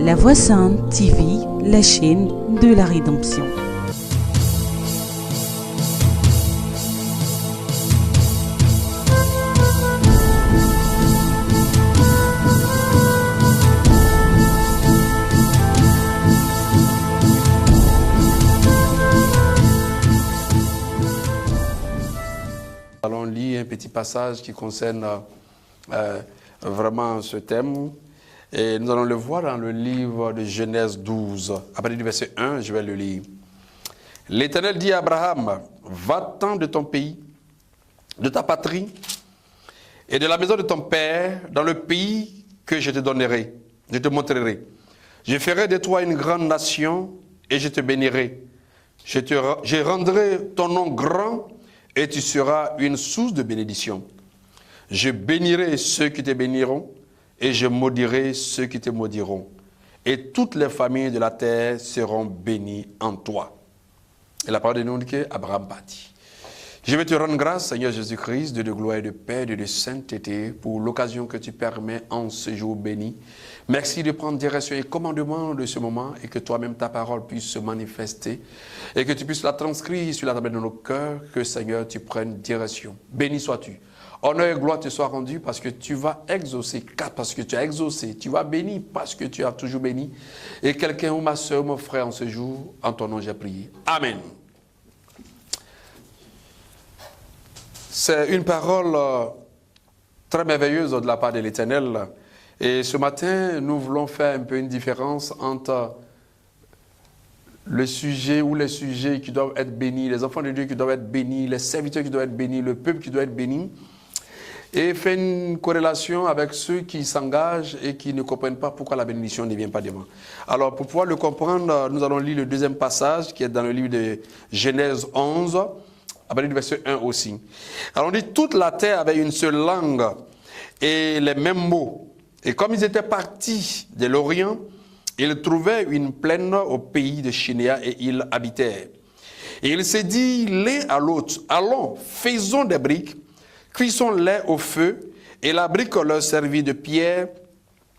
La Voix Sainte TV, la chaîne de la rédemption. Allons lire un petit passage qui concerne vraiment ce thème. Et nous allons le voir dans le livre de Genèse 12. À partir du verset 1, je vais le lire. L'Éternel dit à Abraham, va-t'en de ton pays, de ta patrie et de la maison de ton père dans le pays que je te donnerai, je te montrerai. Je ferai de toi une grande nation et je te bénirai. Je rendrai ton nom grand et tu seras une source de bénédiction. Je bénirai ceux qui te béniront et je maudirai ceux qui te maudiront. Et toutes les familles de la terre seront bénies en toi. Et la parole de nous dit qu'Abraham bâtit. Je vais te rendre grâce, Seigneur Jésus-Christ, de gloire et de paix, de sainteté, pour l'occasion que tu permets en ce jour béni. Merci de prendre direction et commandement de ce moment et que toi-même ta parole puisse se manifester et que tu puisses la transcrire sur la table de nos cœurs, que Seigneur tu prennes direction. Béni sois-tu. Honneur et gloire te soient rendus parce que tu vas exaucer, parce que tu as exaucé. Tu vas bénir parce que tu as toujours béni. Et quelqu'un ou ma soeur, mon frère, en ce jour, en ton nom j'ai prié. Amen. C'est une parole très merveilleuse de la part de l'Éternel. Et ce matin, nous voulons faire un peu une différence entre le sujet ou les sujets qui doivent être bénis, les enfants de Dieu qui doivent être bénis, les serviteurs qui doivent être bénis, le peuple qui doit être béni, et faire une corrélation avec ceux qui s'engagent et qui ne comprennent pas pourquoi la bénédiction ne vient pas de moi. Alors, pour pouvoir le comprendre, nous allons lire le deuxième passage qui est dans le livre de Genèse 11, à partir du verset 1 aussi. Alors, on dit, toute la terre avait une seule langue et les mêmes mots. Et comme ils étaient partis de l'Orient, ils trouvaient une plaine au pays de Shinéa et ils habitèrent. Et il s'est dit l'un à l'autre, allons, faisons des briques, cuisons-les au feu, et la brique leur servit de pierre,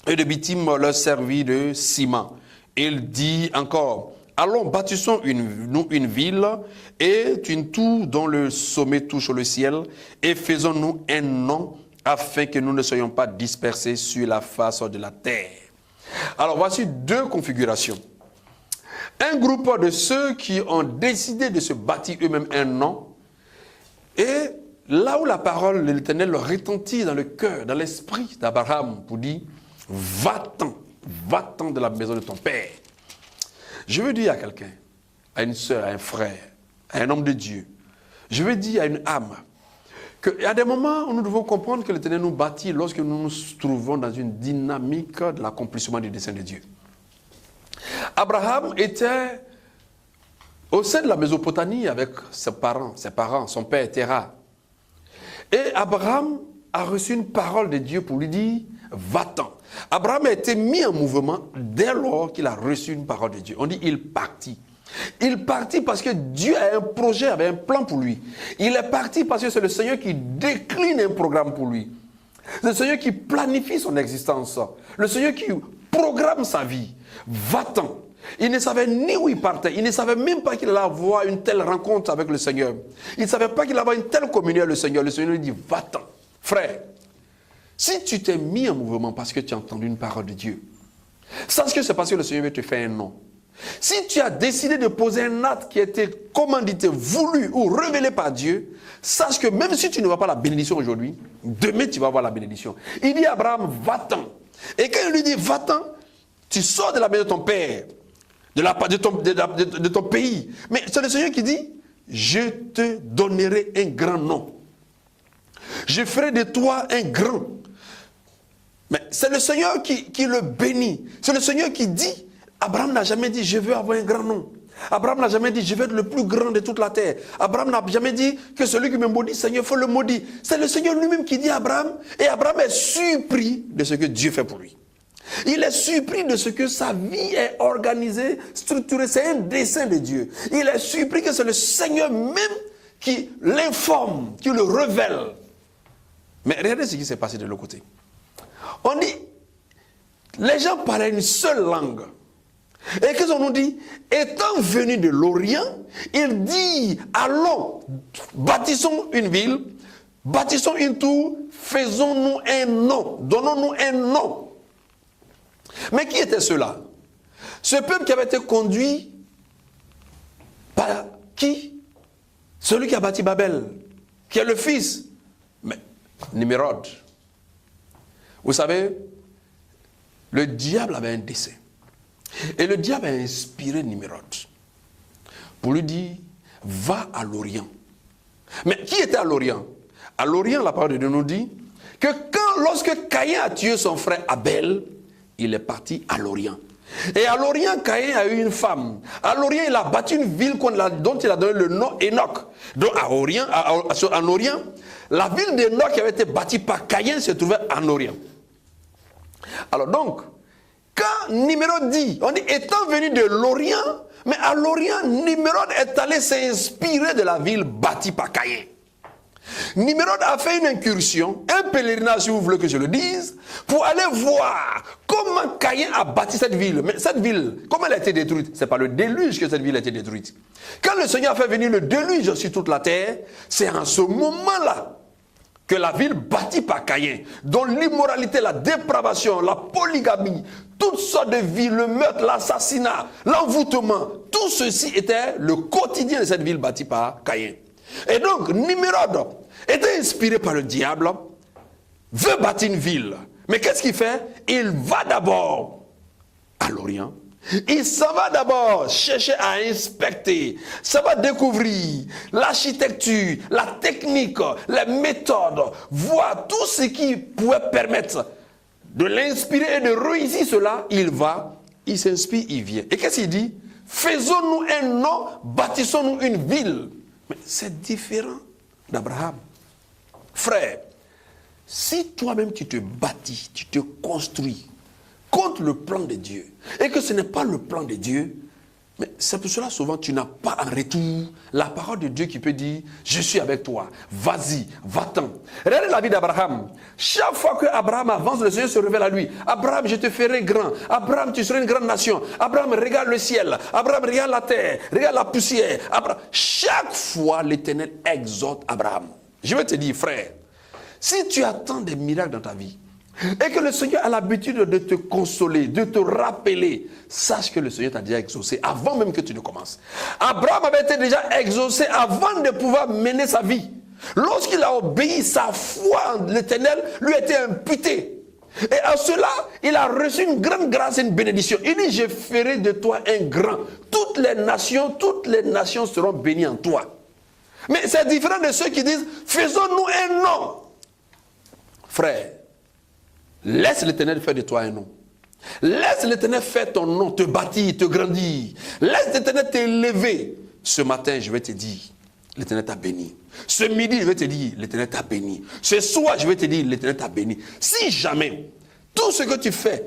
et le bitume leur servit de ciment. Il dit encore, allons, bâtissons une ville, et une tour dont le sommet touche le ciel, et faisons-nous un nom, afin que nous ne soyons pas dispersés sur la face de la terre. Alors voici deux configurations. Un groupe de ceux qui ont décidé de se bâtir eux-mêmes un nom, et là où la parole de l'Éternel leur retentit dans le cœur, dans l'esprit d'Abraham, pour dire, va-t'en de la maison de ton père. Je veux dire à quelqu'un, à une soeur, à un frère, à un homme de Dieu, je veux dire à une âme, qu'il y a des moments où nous devons comprendre que l'Éternel nous bâtit lorsque nous nous trouvons dans une dynamique de l'accomplissement du dessein de Dieu. Abraham était au sein de la Mésopotamie avec ses parents, son père Terah. Et Abraham a reçu une parole de Dieu pour lui dire, va-t'en. Abraham a été mis en mouvement dès lors qu'il a reçu une parole de Dieu. On dit, il partit. Il partit parce que Dieu a un projet, avait un plan pour lui. Il est parti parce que c'est le Seigneur qui décline un programme pour lui. C'est le Seigneur qui planifie son existence. Le Seigneur qui programme sa vie. Va-t'en. Il ne savait ni où il partait. Il ne savait même pas qu'il allait avoir une telle rencontre avec le Seigneur. Il ne savait pas qu'il allait avoir une telle communion avec le Seigneur. Le Seigneur lui dit, va-t'en. Frère, si tu t'es mis en mouvement parce que tu as entendu une parole de Dieu, sache que c'est parce que le Seigneur veut te faire un nom. Si tu as décidé de poser un acte qui a été commandité, voulu ou révélé par Dieu, sache que même si tu ne vois pas la bénédiction aujourd'hui, demain tu vas avoir la bénédiction. Il dit à Abraham, va-t'en. Et quand il lui dit, va-t'en, tu sors de la maison de ton père, de ton pays. Mais c'est le Seigneur qui dit, je te donnerai un grand nom. Je ferai de toi un grand. Mais c'est le Seigneur qui le bénit. C'est le Seigneur qui dit, Abraham n'a jamais dit, je veux avoir un grand nom. Abraham n'a jamais dit, je veux être le plus grand de toute la terre. Abraham n'a jamais dit que celui qui me maudit, Seigneur, il faut le maudire. C'est le Seigneur lui-même qui dit à Abraham, et Abraham est surpris de ce que Dieu fait pour lui. Il est surpris de ce que sa vie est organisée, structurée. C'est un dessein de Dieu. Il est surpris que c'est le Seigneur même qui l'informe, qui le révèle. Mais regardez ce qui s'est passé de l'autre côté. On dit, les gens parlaient une seule langue. Et qu'est-ce qu'on nous dit? Étant venu de l'Orient, il dit, allons, bâtissons une ville, bâtissons une tour, faisons-nous un nom, donnons-nous un nom. Mais qui était ceux-là? Ce peuple qui avait été conduit par qui? Celui qui a bâti Babel, qui est le fils, mais Nimrod. Vous savez, le diable avait un dessein. Et le diable a inspiré Nimrod pour lui dire, va à l'Orient. Mais qui était à l'Orient? À l'Orient, la parole de Dieu nous dit que lorsque Caïn a tué son frère Abel, il est parti à l'Orient. Et à l'Orient, Caïn a eu une femme. À l'Orient, il a bâti une ville dont il a donné le nom Enoch. Donc en Orient, la ville d'Enoch qui avait été bâtie par Caïn se trouvait en Orient. Alors donc, quand Nimrod dit, on dit étant venu de l'Orient, mais à l'Orient, Nimrod est allé s'inspirer de la ville bâtie par Caïn. Nimrod a fait une incursion, un pèlerinage si vous voulez que je le dise, pour aller voir comment Caïn a bâti cette ville. Mais cette ville, comment elle a été détruite? C'est par le déluge que cette ville a été détruite. Quand le Seigneur a fait venir le déluge sur toute la terre, c'est en ce moment-là que la ville bâtie par Caïn, dont l'immoralité, la dépravation, la polygamie, toutes sortes de vies, le meurtre, l'assassinat, l'envoûtement, tout ceci était le quotidien de cette ville bâtie par Caïn. Et donc, Nimrod était inspiré par le diable, veut bâtir une ville. Mais qu'est-ce qu'il fait? Il va d'abord à l'Orient. Il s'en va d'abord chercher à inspecter, ça va découvrir l'architecture, la technique, les méthodes, voir tout ce qui pouvait permettre de l'inspirer et de réussir cela. Il va, il s'inspire, il vient. Et qu'est-ce qu'il dit? Faisons-nous un nom, bâtissons-nous une ville. Mais c'est différent d'Abraham. Frère, si toi-même tu te bâtis, tu te construis contre le plan de Dieu, et que ce n'est pas le plan de Dieu, mais c'est pour cela souvent tu n'as pas en retour la parole de Dieu qui peut dire, je suis avec toi, vas-y, va-t'en. Regardez la vie d'Abraham. Chaque fois que Abraham avance, le Seigneur se révèle à lui. Abraham, je te ferai grand. Abraham, tu seras une grande nation. Abraham, regarde le ciel. Abraham, regarde la terre. Regarde la poussière. Abraham. Chaque fois, l'Éternel exhorte Abraham. Je vais te dire, frère, si tu attends des miracles dans ta vie, et que le Seigneur a l'habitude de te consoler, de te rappeler, sache que le Seigneur t'a déjà exaucé avant même que tu ne commences. Abraham avait été déjà exaucé avant de pouvoir mener sa vie. Lorsqu'il a obéi, sa foi en l'Éternel lui a été imputée. Et à cela, il a reçu une grande grâce et une bénédiction. Il dit, je ferai de toi un grand. Toutes les nations seront bénies en toi. Mais c'est différent de ceux qui disent, faisons-nous un nom. Frère, laisse l'Éternel faire de toi un nom. Laisse l'Éternel faire ton nom, te bâtir, te grandir. Laisse l'Éternel t'élever. Ce matin, je vais te dire, l'Éternel t'a béni. Ce midi, je vais te dire, l'Éternel t'a béni. Ce soir, je vais te dire, l'Éternel t'a béni. Si jamais, tout ce que tu fais,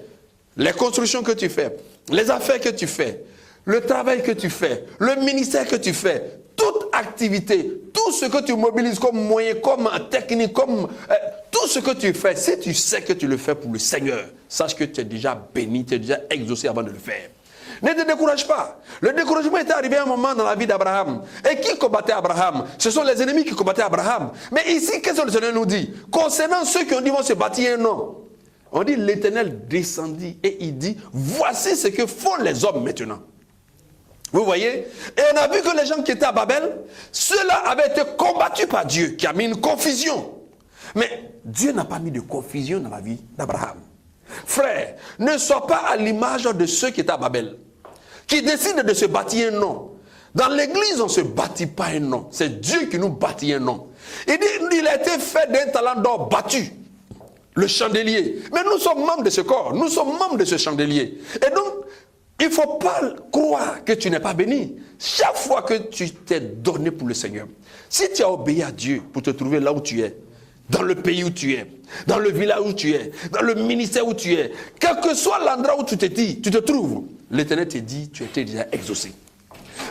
les constructions que tu fais, les affaires que tu fais, le travail que tu fais, le ministère que tu fais, toute activité, tout ce que tu mobilises comme moyen, comme technique, comme tout ce que tu fais, si tu sais que tu le fais pour le Seigneur, sache que tu es déjà béni, tu es déjà exaucé avant de le faire. Ne te décourage pas. Le découragement est arrivé à un moment dans la vie d'Abraham. Et qui combattait Abraham? Ce sont les ennemis qui combattaient Abraham. Mais ici, qu'est-ce que le Seigneur nous dit? Concernant ceux qui ont dit vont se bâtir un nom. On dit l'Éternel descendit et il dit, voici ce que font les hommes maintenant. Vous voyez? Et on a vu que les gens qui étaient à Babel, ceux-là avaient été combattus par Dieu, qui a mis une confusion. Mais Dieu n'a pas mis de confusion dans la vie d'Abraham. Frère, ne sois pas à l'image de ceux qui étaient à Babel, qui décident de se bâtir un nom. Dans l'église, on ne se bâtit pas un nom. C'est Dieu qui nous bâtit un nom. Il dit, il a été fait d'un talent d'or battu. Le chandelier. Mais nous sommes membres de ce corps. Nous sommes membres de ce chandelier. Et donc, il ne faut pas croire que tu n'es pas béni. Chaque fois que tu t'es donné pour le Seigneur, si tu as obéi à Dieu pour te trouver là où tu es, dans le pays où tu es, dans le village où tu es, dans le ministère où tu es, quel que soit l'endroit où tu te trouves, l'Éternel te dit, tu étais déjà exaucé.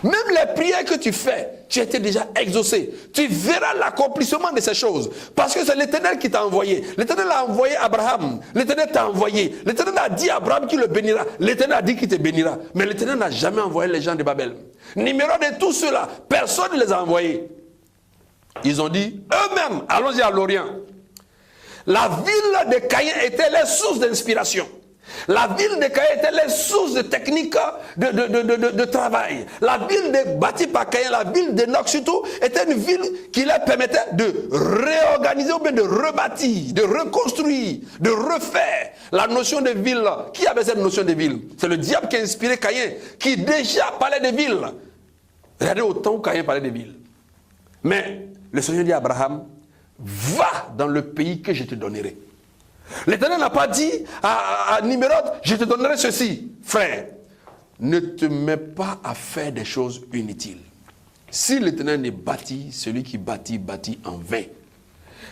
Même les prières que tu fais, tu étais déjà exaucé. Tu verras l'accomplissement de ces choses. Parce que c'est l'Éternel qui t'a envoyé. L'Éternel a envoyé Abraham. L'Éternel t'a envoyé. L'Éternel a dit à Abraham qu'il le bénira. L'Éternel a dit qu'il te bénira. Mais l'Éternel n'a jamais envoyé les gens de Babel. Numéro de tous ceux-là, personne ne les a envoyés. Ils ont dit eux-mêmes, allons-y à l'Orient. La ville de Caïn était les sources d'inspiration. La ville de Caïn était les sources de techniques de travail. La ville bâtie par Caïn, la ville d'Enoch surtout, était une ville qui leur permettait de réorganiser ou bien de rebâtir, de reconstruire, de refaire la notion de ville. Qui avait cette notion de ville? C'est le diable qui a inspiré Caïn, qui déjà parlait de ville. Regardez au temps où Caïn parlait de ville. Mais le Seigneur dit à Abraham, va dans le pays que je te donnerai. L'Éternel n'a pas dit à Nimrod, je te donnerai ceci. Frère, ne te mets pas à faire des choses inutiles. Si l'Éternel n'est bâti, celui qui bâtit, bâtit en vain.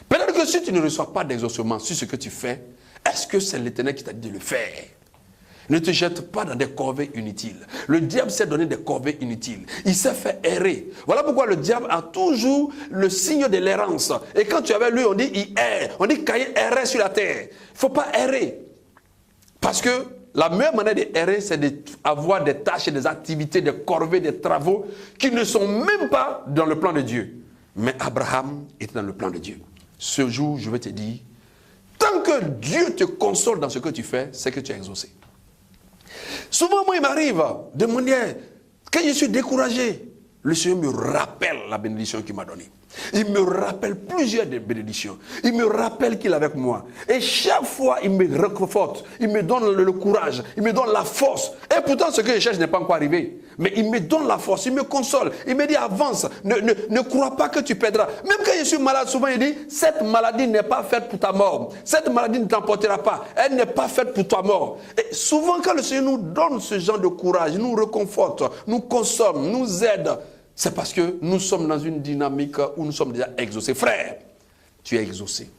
Peut-être que si tu ne reçois pas d'exaucement sur ce que tu fais, est-ce que c'est l'Éternel qui t'a dit de le faire? Ne te jette pas dans des corvées inutiles. Le diable s'est donné des corvées inutiles. Il s'est fait errer. Voilà pourquoi le diable a toujours le signe de l'errance. Et quand tu avais lui, on dit il erre. On dit Caïn errait sur la terre. Il ne faut pas errer. Parce que la meilleure manière d'errer, c'est d'avoir des tâches, des activités, des corvées, des travaux qui ne sont même pas dans le plan de Dieu. Mais Abraham était dans le plan de Dieu. Ce jour, je vais te dire, tant que Dieu te console dans ce que tu fais, c'est que tu es exaucé. Souvent, moi, il m'arrive de me dire, quand je suis découragé, le Seigneur me rappelle la bénédiction qu'il m'a donnée. Il me rappelle plusieurs des bénédictions. Il me rappelle qu'il est avec moi. Et chaque fois, il me réconforte. Il me donne le courage. Il me donne la force. Et pourtant, ce que je cherche n'est pas encore arrivé. Mais il me donne la force. Il me console. Il me dit, avance. Ne crois pas que tu perdras. Même quand je suis malade, souvent, il dit, cette maladie n'est pas faite pour ta mort. Cette maladie ne t'emportera pas. Elle n'est pas faite pour ta mort. Et souvent, quand le Seigneur nous donne ce genre de courage, nous réconforte, nous console, nous aide, c'est parce que nous sommes dans une dynamique où nous sommes déjà exaucés. Frère, tu es exaucé.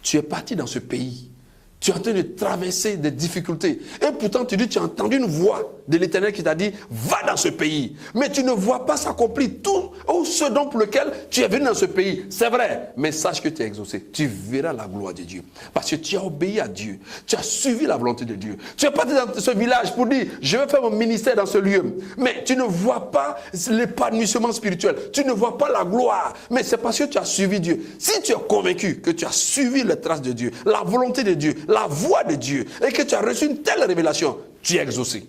Tu es parti dans ce pays. Tu es en train de traverser des difficultés. Et pourtant, tu dis, tu as entendu une voix de l'Éternel qui t'a dit, va dans ce pays. Mais tu ne vois pas s'accomplir tout ou ce dont pour lequel tu es venu dans ce pays. C'est vrai, mais sache que tu es exaucé. Tu verras la gloire de Dieu. Parce que tu as obéi à Dieu. Tu as suivi la volonté de Dieu. Tu es parti dans ce village pour dire, je vais faire mon ministère dans ce lieu. Mais tu ne vois pas l'épanouissement spirituel. Tu ne vois pas la gloire. Mais c'est parce que tu as suivi Dieu. Si tu es convaincu que tu as suivi les traces de Dieu, la volonté de Dieu, la voix de Dieu, et que tu as reçu une telle révélation, tu es exaucé.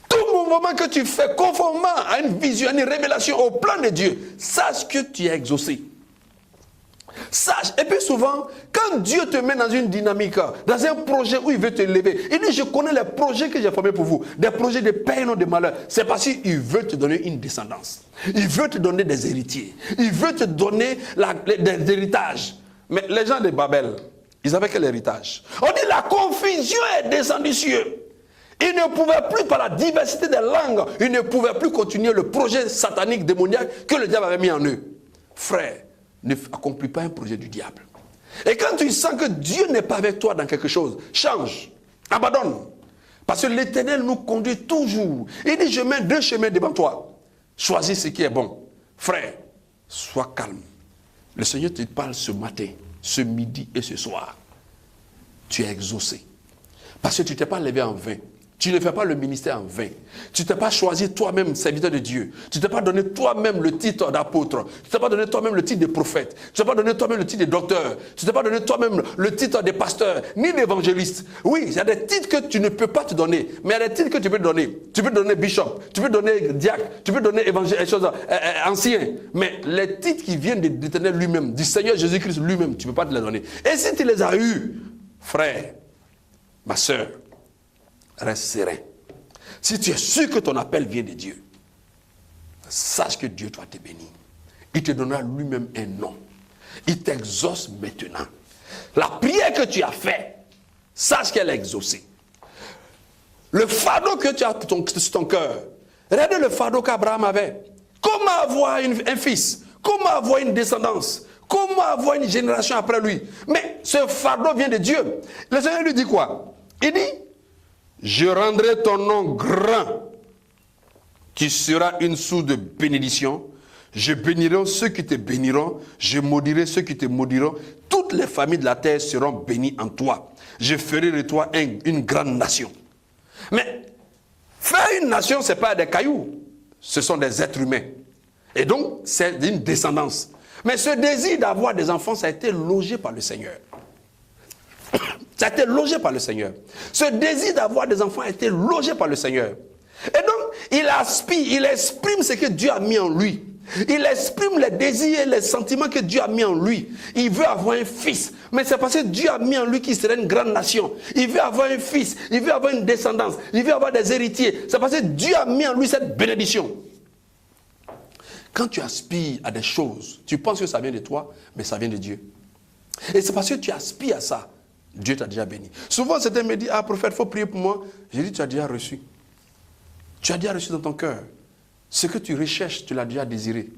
Tout mouvement que tu fais conformément à une vision, à une révélation au plan de Dieu, sache que tu es exaucé. Sache. Et puis souvent, quand Dieu te met dans une dynamique, dans un projet où il veut te lever, il dit, je connais les projets que j'ai formés pour vous, des projets de paix et non de malheur. C'est parce qu'il veut te donner une descendance. Il veut te donner des héritiers. Il veut te donner des héritages. Mais les gens de Babel, ils avaient quel héritage? On dit la confusion est descendue sur eux. Ils ne pouvaient plus, par la diversité des langues, ils ne pouvaient plus continuer le projet satanique, démoniaque que le diable avait mis en eux. Frère, ne accomplis pas un projet du diable. Et quand tu sens que Dieu n'est pas avec toi dans quelque chose, change, abandonne. Parce que l'Éternel nous conduit toujours. Il dit, je mets deux chemins devant toi. Choisis ce qui est bon. Frère, sois calme. Le Seigneur te parle ce matin, ce midi et ce soir. Tu es exaucé. Parce que tu ne t'es pas levé en vain. Tu ne fais pas le ministère en vain. Tu ne t'es pas choisi toi-même serviteur de Dieu. Tu ne t'es pas donné toi-même le titre d'apôtre. Tu ne t'es pas donné toi-même le titre de prophète. Tu ne t'es pas donné toi-même le titre de docteur. Tu ne t'es pas donné toi-même le titre de pasteur, ni d'évangéliste. Oui, il y a des titres que tu ne peux pas te donner. Mais il y a des titres que tu peux te donner. Tu peux te donner bishop. Tu peux te donner diacre. Tu peux te donner évangéliste, ancien. Mais les titres qui viennent de l'Éternel lui-même, du Seigneur Jésus-Christ lui-même, tu ne peux pas te les donner. Et si tu les as eus, frère, ma soeur, reste serein. Si tu es sûr que ton appel vient de Dieu, sache que Dieu doit te bénir. Il te donnera lui-même un nom. Il t'exauce maintenant. La prière que tu as faite, sache qu'elle est exaucée. Le fardeau que tu as sur ton cœur, regarde le fardeau qu'Abraham avait. Comment avoir un fils? Comment avoir une descendance? Comment avoir une génération après lui? Mais ce fardeau vient de Dieu. Le Seigneur lui dit quoi? Il dit, je rendrai ton nom grand. Tu seras une source de bénédiction. Je bénirai ceux qui te béniront. Je maudirai ceux qui te maudiront. Toutes les familles de la terre seront bénies en toi. Je ferai de toi une grande nation. Mais faire une nation, ce n'est pas des cailloux. Ce sont des êtres humains. Et donc, c'est une descendance. Mais ce désir d'avoir des enfants, ça a été logé par le Seigneur. Ça a été logé par le Seigneur. Ce désir d'avoir des enfants a été logé par le Seigneur. Et donc, il aspire, il exprime ce que Dieu a mis en lui. Il exprime les désirs et les sentiments que Dieu a mis en lui. Il veut avoir un fils. Mais c'est parce que Dieu a mis en lui qu'il serait une grande nation. Il veut avoir un fils. Il veut avoir une descendance. Il veut avoir des héritiers. C'est parce que Dieu a mis en lui cette bénédiction. Quand tu aspires à des choses, tu penses que ça vient de toi, mais ça vient de Dieu. Et c'est parce que tu aspires à ça. Dieu t'a déjà béni. Souvent, certains me disent, ah prophète, il faut prier pour moi. J'ai dit, tu as déjà reçu. Tu as déjà reçu dans ton cœur. Ce que tu recherches, tu l'as déjà désiré.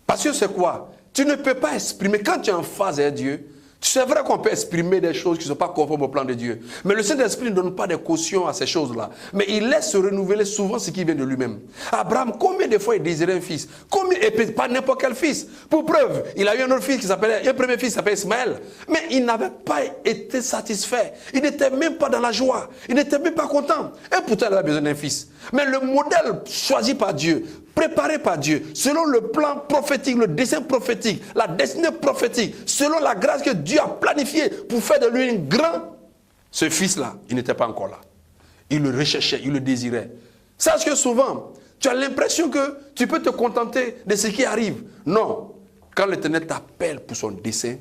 Parce que c'est quoi? Tu ne peux pas exprimer. Quand tu es en phase avec Dieu, c'est vrai qu'on peut exprimer des choses qui ne sont pas conformes au plan de Dieu. Mais le Saint-Esprit ne donne pas de caution à ces choses-là. Mais il laisse se renouveler souvent ce qui vient de lui-même. Abraham, combien de fois il désirait un fils? Et pas n'importe quel fils. Pour preuve, il a eu un autre fils qui s'appelait, un premier fils qui s'appelait Ismaël. Mais il n'avait pas été satisfait. Il n'était même pas dans la joie. Il n'était même pas content. Et pourtant, il avait besoin d'un fils. Mais le modèle choisi par Dieu, préparé par Dieu, selon le plan prophétique, le dessein prophétique, la destinée prophétique, selon la grâce que Dieu a planifiée pour faire de lui un grand, ce fils-là, il n'était pas encore là. Il le recherchait, il le désirait. Sache que souvent, tu as l'impression que tu peux te contenter de ce qui arrive. Non. Quand l'Éternel t'appelle pour son dessein,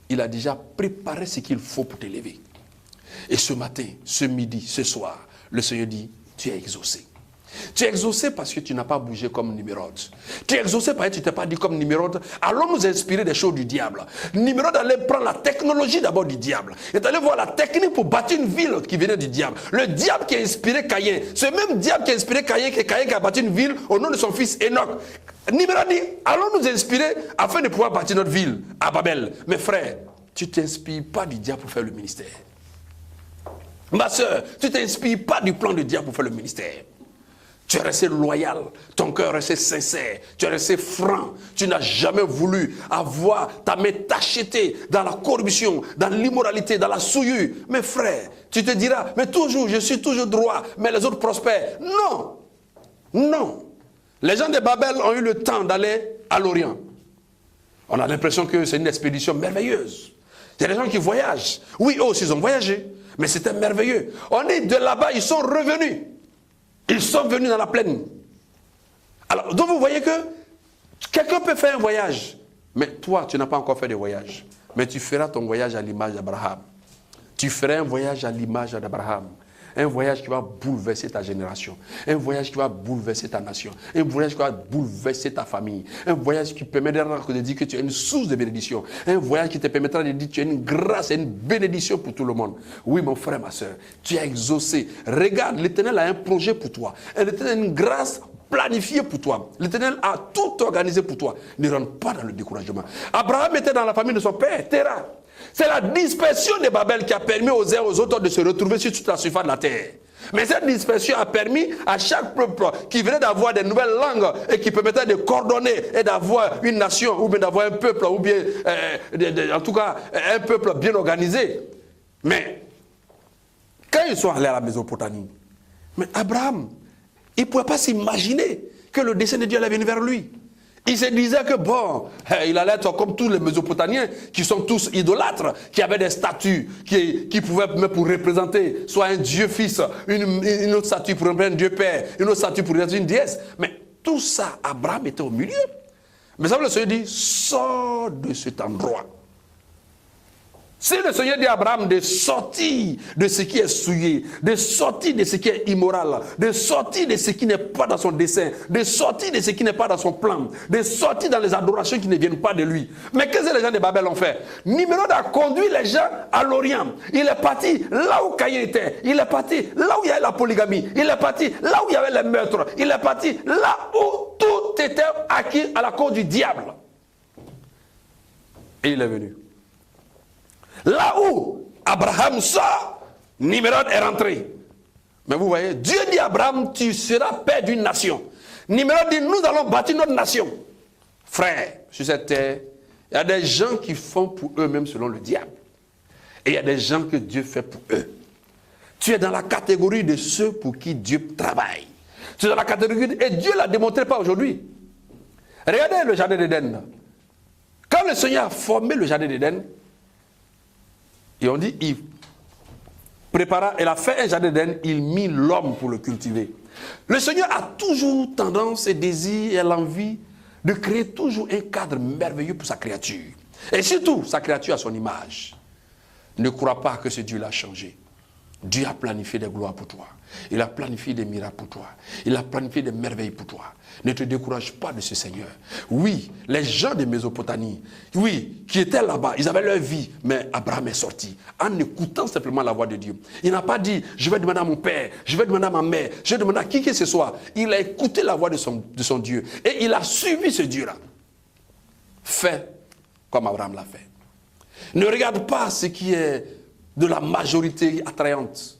il a déjà préparé ce qu'il faut pour t'élever. Et ce matin, ce midi, ce soir, le Seigneur dit, tu es exaucé. Tu es exaucé parce que tu n'as pas bougé comme Nimrod. Tu es exaucé parce que tu ne t'es pas dit comme Nimrod, allons nous inspirer des choses du diable. Nimrod allait prendre la technologie d'abord du diable. Il est allé voir la technique pour bâtir une ville qui venait du diable. Le diable qui a inspiré Caïn. Ce même diable qui a inspiré Caïn, qui a bâti une ville au nom de son fils Enoch. Nimrod dit, allons nous inspirer afin de pouvoir bâtir notre ville à Babel. Mes frères, tu ne t'inspires pas du diable pour faire le ministère. Ma soeur, tu ne t'inspires pas du plan de diable pour faire le ministère. Tu es resté loyal, ton cœur est resté sincère, tu es resté franc. Tu n'as jamais voulu avoir ta main tachetée dans la corruption, dans l'immoralité, dans la souillure. Mes frères, tu te diras, mais toujours, je suis toujours droit, mais les autres prospèrent. Non, non. Les gens de Babel ont eu le temps d'aller à l'Orient. On a l'impression que c'est une expédition merveilleuse. Il y a des gens qui voyagent. Oui, eux aussi, ils ont voyagé, mais c'était merveilleux. On est de là-bas, ils sont revenus. Ils sont venus dans la plaine. Alors, donc vous voyez que quelqu'un peut faire un voyage, mais toi, tu n'as pas encore fait de voyage. Mais tu feras ton voyage à l'image d'Abraham. Tu feras un voyage à l'image d'Abraham. Un voyage qui va bouleverser ta génération. Un voyage qui va bouleverser ta nation. Un voyage qui va bouleverser ta famille. Un voyage qui permettra de dire que tu es une source de bénédiction. Un voyage qui te permettra de dire que tu es une grâce et une bénédiction pour tout le monde. Oui, mon frère, ma soeur, tu es exaucé. Regarde, l'Éternel a un projet pour toi. L'Éternel a une grâce planifiée pour toi. L'Éternel a tout organisé pour toi. Ne rentre pas dans le découragement. Abraham était dans la famille de son père, Terah. C'est la dispersion de Babel qui a permis aux uns et aux autres de se retrouver sur toute la surface de la terre. Mais cette dispersion a permis à chaque peuple qui venait d'avoir des nouvelles langues et qui permettait de coordonner et d'avoir une nation ou bien d'avoir un peuple ou bien, en tout cas, un peuple bien organisé. Mais quand ils sont allés à la Mésopotamie, mais Abraham, il ne pouvait pas s'imaginer que le dessein de Dieu allait venir vers lui. Il se disait que bon, il allait être comme tous les Mésopotamiens qui sont tous idolâtres, qui avaient des statues, qui pouvaient même pour représenter soit un Dieu fils, une autre statue pour représenter un Dieu père, une autre statue pour représenter une déesse. Mais tout ça, Abraham était au milieu. Mais ça, le Seigneur dit, sors de cet endroit. Si le Seigneur dit à Abraham de sortir de ce qui est souillé, de sortir de ce qui est immoral, de sortir de ce qui n'est pas dans son dessein, de sortir de ce qui n'est pas dans son plan, de sortir dans les adorations qui ne viennent pas de lui. Mais qu'est-ce que les gens de Babel ont fait? Nimrod a conduit les gens à l'Orient. Il est parti là où Caïn était. Il est parti là où il y avait la polygamie. Il est parti là où il y avait les meurtres. Il est parti là où tout était acquis à la cause du diable. Et il est venu. Là où Abraham sort, Nimrod est rentré. Mais vous voyez, Dieu dit à Abraham, tu seras père d'une nation. Nimrod dit, nous allons bâtir notre nation. Frère, sur cette terre, il y a des gens qui font pour eux-mêmes selon le diable. Et il y a des gens que Dieu fait pour eux. Tu es dans la catégorie de ceux pour qui Dieu travaille. Tu es dans la catégorie et Dieu ne l'a démontré pas aujourd'hui. Regardez le jardin d'Éden. Quand le Seigneur a formé le jardin d'Éden, et on dit, il prépara, il a fait un jardin d'Éden, il mit l'homme pour le cultiver. Le Seigneur a toujours tendance et désir et l'envie de créer toujours un cadre merveilleux pour sa créature. Et surtout, sa créature à son image. Ne crois pas que ce Dieu l'a changé. Dieu a planifié des gloires pour toi. Il a planifié des miracles pour toi. Il a planifié des merveilles pour toi. Ne te décourage pas de ce Seigneur. Oui, les gens de Mésopotamie, oui, qui étaient là-bas, ils avaient leur vie, mais Abraham est sorti en écoutant simplement la voix de Dieu. Il n'a pas dit, je vais demander à mon père, je vais demander à ma mère, je vais demander à qui que ce soit. Il a écouté la voix de son Dieu et il a suivi ce Dieu-là. Fais comme Abraham l'a fait. Ne regarde pas ce qui est de la majorité attrayante.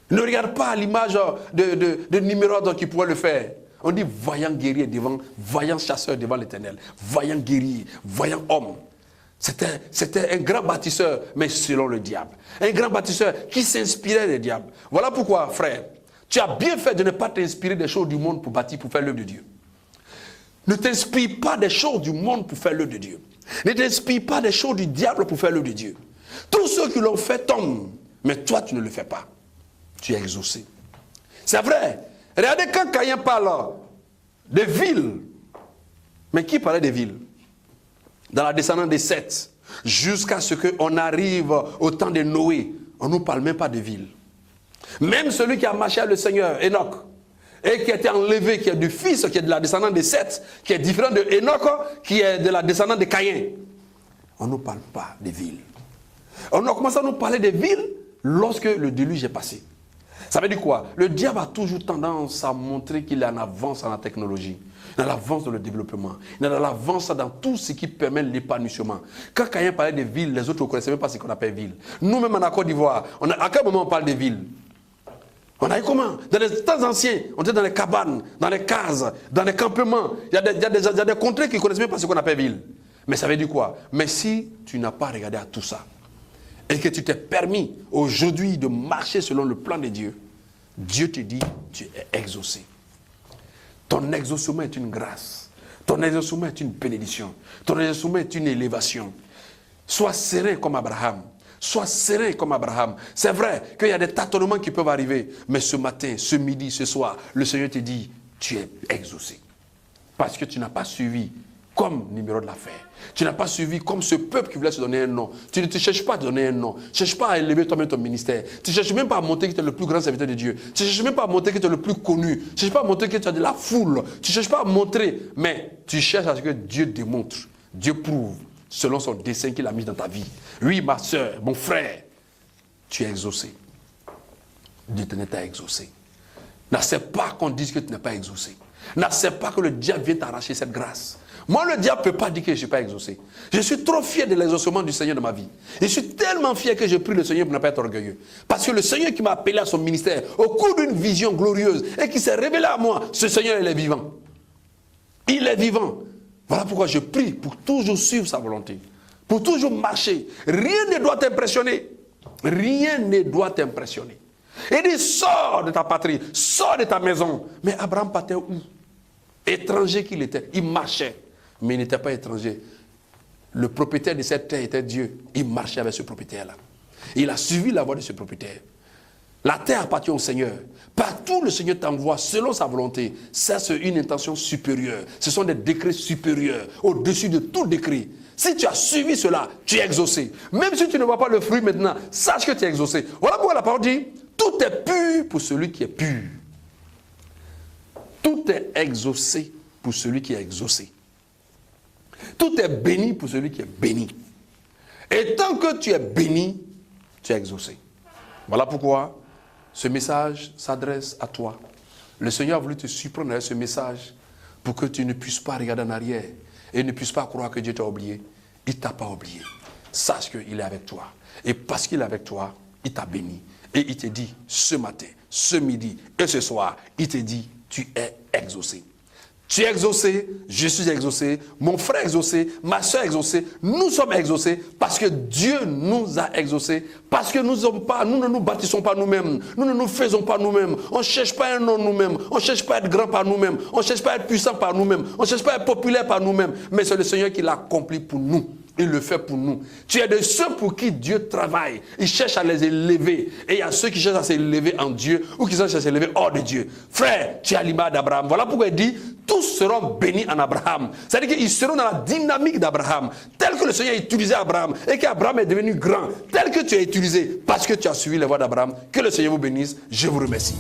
Ne regarde pas l'image de Nimrod qui pourrait le faire. On dit vaillant guerrier devant, vaillant chasseur devant l'Éternel, vaillant guerrier, vaillant homme. C'était un grand bâtisseur, mais selon le diable. Un grand bâtisseur qui s'inspirait des diables. Voilà pourquoi, frère, tu as bien fait de ne pas t'inspirer des choses du monde pour bâtir, pour faire l'œuvre de Dieu. Ne t'inspire pas des choses du monde pour faire l'œuvre de Dieu. Ne t'inspire pas des choses du diable pour faire l'œuvre de Dieu. Tous ceux qui l'ont fait tombent, mais toi tu ne le fais pas. Tu es exaucé. C'est vrai. Regardez quand Caïn parle des villes. Mais qui parlait des villes? Dans la descendance des Seth, jusqu'à ce qu'on arrive au temps de Noé, on ne nous parle même pas de villes. Même celui qui a marché avec le Seigneur, Enoch, et qui a été enlevé, qui est du fils, qui est de la descendance de Seth, qui est différent de Enoch, qui est de la descendance de Caïn. On ne nous parle pas des villes. On a commencé à nous parler des villes lorsque le déluge est passé. Ça veut dire quoi? Le diable a toujours tendance à montrer qu'il est en avance en la technologie, il est en avance dans le développement, il est en avance dans tout ce qui permet l'épanouissement. Quand Caïn parlait des villes, les autres ne connaissaient même pas ce qu'on appelle ville. Nous-mêmes en Côte d'Ivoire, à quel moment on parle des villes? On a eu comment? Dans les temps anciens, on était dans les cabanes, dans les cases, dans les campements. Il y a des contrées qui ne connaissent même pas ce qu'on appelle ville. Mais ça veut dire quoi? Mais si tu n'as pas regardé à tout ça, et que tu t'es permis aujourd'hui de marcher selon le plan de Dieu, Dieu te dit, tu es exaucé. Ton exaucement est une grâce. Ton exaucement est une bénédiction. Ton exaucement est une élévation. Sois serein comme Abraham. Sois serein comme Abraham. C'est vrai qu'il y a des tâtonnements qui peuvent arriver, mais ce matin, ce midi, ce soir, le Seigneur te dit, tu es exaucé. Parce que tu n'as pas suivi comme Nimrod l'a fait. Tu n'as pas suivi comme ce peuple qui voulait se donner un nom. Tu ne te cherches pas à te donner un nom. Tu ne cherches pas à élever toi-même ton ministère. Tu ne cherches même pas à montrer que tu es le plus grand serviteur de Dieu. Tu ne cherches même pas à montrer que tu es le plus connu. Tu ne cherches pas à montrer que tu as de la foule. Tu ne cherches pas à montrer, mais tu cherches à ce que Dieu démontre. Dieu prouve, selon son dessein qu'il a mis dans ta vie. Oui, ma soeur, mon frère, tu es exaucé. Dieu t'a exaucé. N'accepte pas qu'on dise que tu n'es pas exaucé. N'accepte pas que le diable vienne t'arracher cette grâce. Moi, le diable ne peut pas dire que je ne suis pas exaucé. Je suis trop fier de l'exaucement du Seigneur dans ma vie. Je suis tellement fier que je prie le Seigneur pour ne pas être orgueilleux. Parce que le Seigneur qui m'a appelé à son ministère, au cours d'une vision glorieuse, et qui s'est révélé à moi, ce Seigneur, il est vivant. Il est vivant. Voilà pourquoi je prie pour toujours suivre sa volonté. Pour toujours marcher. Rien ne doit t'impressionner. Rien ne doit t'impressionner. Il dit, sors de ta patrie, sors de ta maison. Mais Abraham partait où? Étranger qu'il était, il marchait. Mais il n'était pas étranger. Le propriétaire de cette terre était Dieu. Il marchait avec ce propriétaire-là. Il a suivi la voie de ce propriétaire. La terre appartient au Seigneur. Partout le Seigneur t'envoie selon sa volonté. Ça, c'est une intention supérieure. Ce sont des décrets supérieurs, au-dessus de tout décret. Si tu as suivi cela, tu es exaucé. Même si tu ne vois pas le fruit maintenant, sache que tu es exaucé. Voilà pourquoi la parole dit, tout est pur pour celui qui est pur. Tout est exaucé pour celui qui est exaucé. Tout est béni pour celui qui est béni. Et tant que tu es béni, tu es exaucé. Voilà pourquoi ce message s'adresse à toi. Le Seigneur a voulu te surprendre avec ce message pour que tu ne puisses pas regarder en arrière et ne puisses pas croire que Dieu t'a oublié. Il ne t'a pas oublié. Sache qu'il est avec toi. Et parce qu'il est avec toi, il t'a béni. Et il te dit ce matin, ce midi et ce soir, il te dit, tu es exaucé. Tu es exaucé, je suis exaucé, mon frère est exaucé, ma soeur est exaucée, nous sommes exaucés parce que Dieu nous a exaucés, parce que nous ne nous bâtissons pas nous-mêmes, nous ne nous faisons pas nous-mêmes, on ne cherche pas un nom nous-mêmes, on ne cherche pas à être grand par nous-mêmes, on ne cherche pas à être puissant par nous-mêmes, on ne cherche pas à être populaire par nous-mêmes, mais c'est le Seigneur qui l'accomplit pour nous. Il le fait pour nous. Tu es de ceux pour qui Dieu travaille. Il cherche à les élever. Et il y a ceux qui cherchent à s'élever en Dieu ou qui cherchent à s'élever hors de Dieu. Frère, tu es à l'image d'Abraham. Voilà pourquoi il dit, tous seront bénis en Abraham. C'est-à-dire qu'ils seront dans la dynamique d'Abraham. Tel que le Seigneur a utilisé Abraham et qu'Abraham est devenu grand. Tel que tu as utilisé parce que tu as suivi les voies d'Abraham. Que le Seigneur vous bénisse. Je vous remercie.